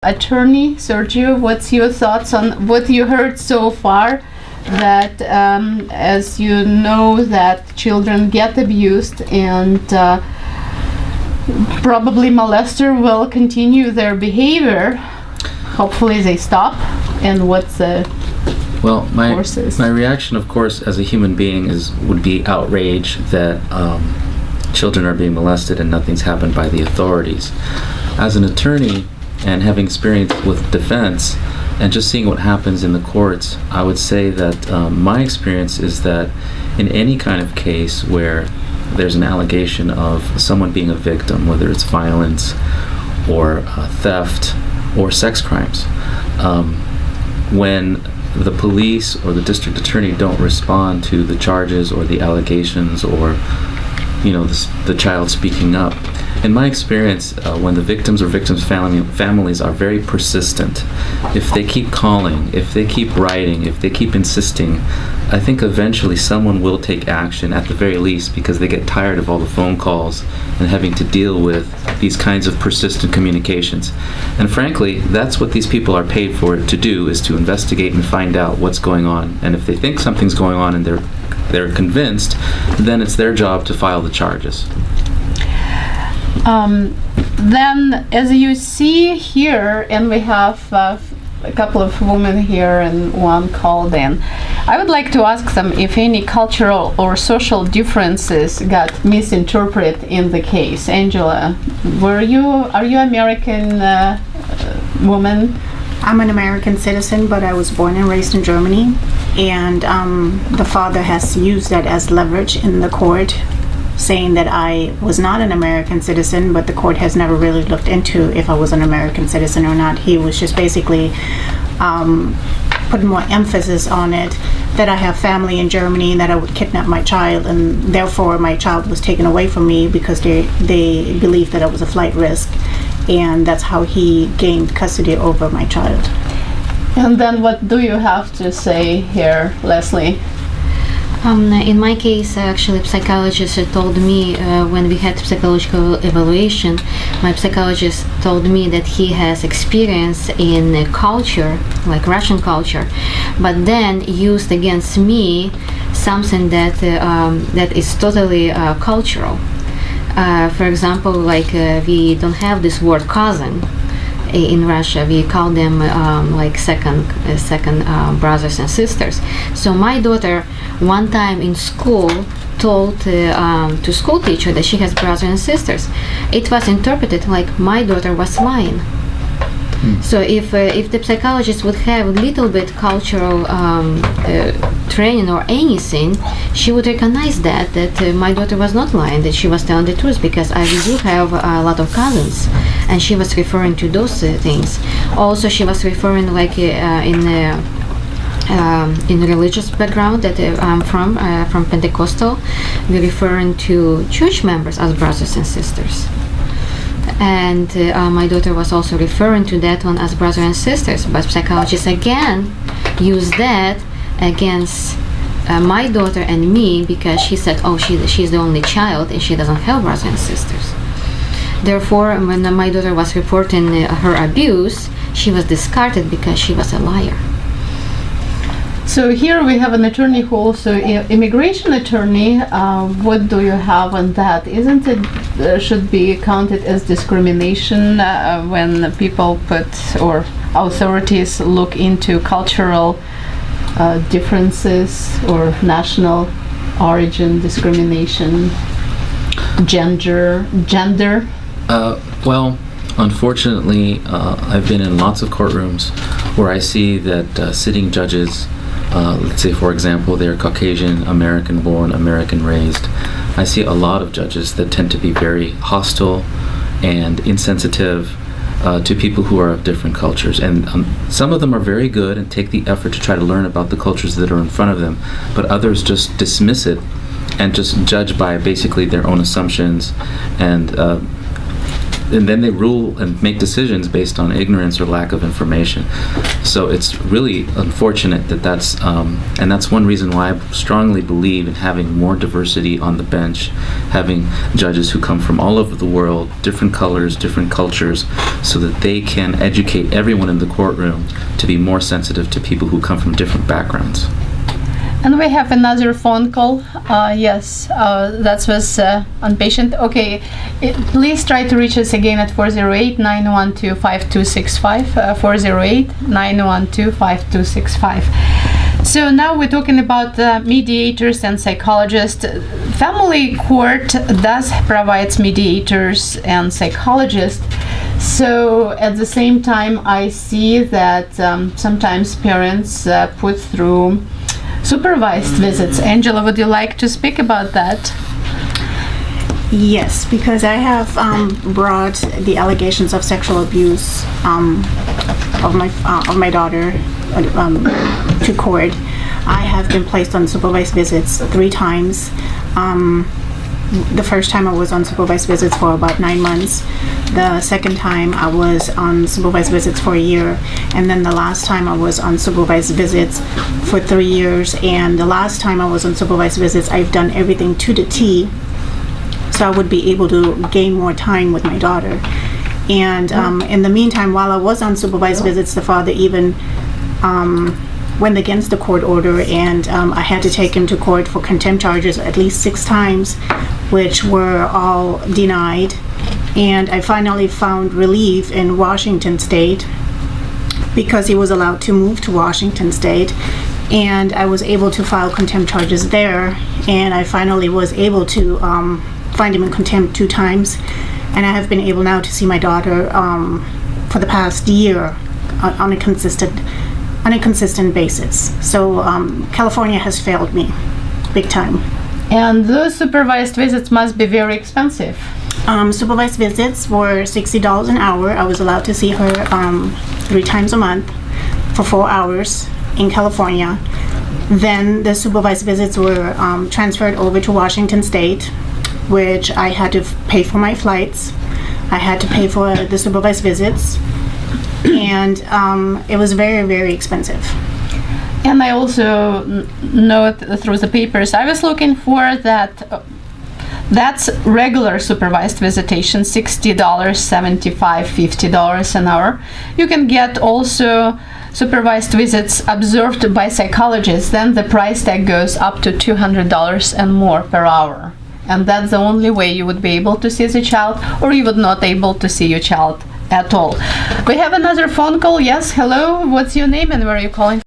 attorney, Sergio, what's your thoughts on what you heard so far? That as you know, that children get abused, and probably molester will continue their behavior. Hopefully they stop. And what's the my reaction, of course, as a human being would be outrage that children are being molested and nothing's happened by the authorities. As an attorney and having experience with defense and just seeing what happens in the courts, I would say that my experience is that in any kind of case where there's an allegation of someone being a victim, whether it's violence or theft or sex crimes, when the police or the district attorney don't respond to the charges or the allegations or the child speaking up. In my experience, when the victims or victims' families are very persistent, if they keep calling, if they keep writing, if they keep insisting, I think eventually someone will take action at the very least, because they get tired of all the phone calls and having to deal with these kinds of persistent communications. And frankly, that's what these people are paid for to do, is to investigate and find out what's going on. And if they think something's going on and they're convinced, then it's their job to file the charges. Then, as you see here, and we have a couple of women here and one called in, I would like to ask them if any cultural or social differences got misinterpreted in the case. Angela, are you American woman? I'm an American citizen, but I was born and raised in Germany, and the father has used that as leverage in the court, saying that I was not an American citizen, but the court has never really looked into if I was an American citizen or not. He was just basically putting more emphasis on it, that I have family in Germany, and that I would kidnap my child, and therefore my child was taken away from me because they believed that I was a flight risk, and that's how he gained custody over my child. And then what do you have to say here, Leslie? In my case, actually, psychologist told me when we had psychological evaluation, my psychologist told me that he has experience in culture, like Russian culture, but then used against me something that is totally cultural. For example, like we don't have this word cousin. In Russia, we call them like second brothers and sisters. So my daughter, one time in school, told to school teacher that she has brothers and sisters. It was interpreted like my daughter was lying. So if the psychologist would have a little bit cultural training or anything, she would recognize that my daughter was not lying, that she was telling the truth, because I do have a lot of cousins, and she was referring to those things. Also, she was referring like in religious background that I'm from Pentecostal, we're referring to church members as brothers and sisters. And my daughter was also referring to that one as brothers and sisters, but psychologists again use that against my daughter and me, because she said, oh, she's the only child and she doesn't have brothers and sisters. Therefore, when my daughter was reporting her abuse, she was discarded because she was a liar. So here we have an attorney who also immigration attorney. What do you have on that? Isn't it should be counted as discrimination when people put or authorities look into cultural differences or national origin discrimination, gender? Well, unfortunately, I've been in lots of courtrooms where I see that sitting judges, let's say, for example, they're Caucasian, American-born, American-raised. I see a lot of judges that tend to be very hostile and insensitive to people who are of different cultures. And some of them are very good and take the effort to try to learn about the cultures that are in front of them, but others just dismiss it and just judge by basically their own assumptions. And and then they rule and make decisions based on ignorance or lack of information. So it's really unfortunate that and that's one reason why I strongly believe in having more diversity on the bench, having judges who come from all over the world, different colors, different cultures, so that they can educate everyone in the courtroom to be more sensitive to people who come from different backgrounds. And we have another phone call. Yes, that was on patient. Okay, please try to reach us again at 408-912-5265, 408-912-5265. So now we're talking about mediators and psychologists. Family court does provide mediators and psychologists. So at the same time, I see that sometimes parents put through supervised visits. Angela, would you like to speak about that? Yes, because I have brought the allegations of sexual abuse of my daughter to court. I have been placed on supervised visits 3 times. The first time I was on supervised visits for about 9 months. The second time I was on supervised visits for a year. And then the last time I was on supervised visits for 3 years. And the last time I was on supervised visits, I've done everything to the T, so I would be able to gain more time with my daughter. And in the meantime, while I was on supervised visits, the father even went against the court order, and I had to take him to court for contempt charges at least 6 times, which were all denied. And I finally found relief in Washington State because he was allowed to move to Washington State, and I was able to file contempt charges there, and I finally was able to find him in contempt 2 times, and I have been able now to see my daughter for the past year on a consistent basis. So California has failed me big time. And those supervised visits must be very expensive. Supervised visits were $60 an hour. I was allowed to see her 3 times a month for 4 hours in California. Then the supervised visits were transferred over to Washington State, which I had to pay for my flights. I had to pay for the supervised visits. And it was very, very expensive. And I also know through the papers I was looking for that that's regular supervised visitation, $60, $75, $50 an hour. You can get also supervised visits observed by psychologists. Then the price tag goes up to $200 and more per hour. And that's the only way you would be able to see the child, or you would not able to see your child at all. We have another phone call. Yes, hello. What's your name and where are you calling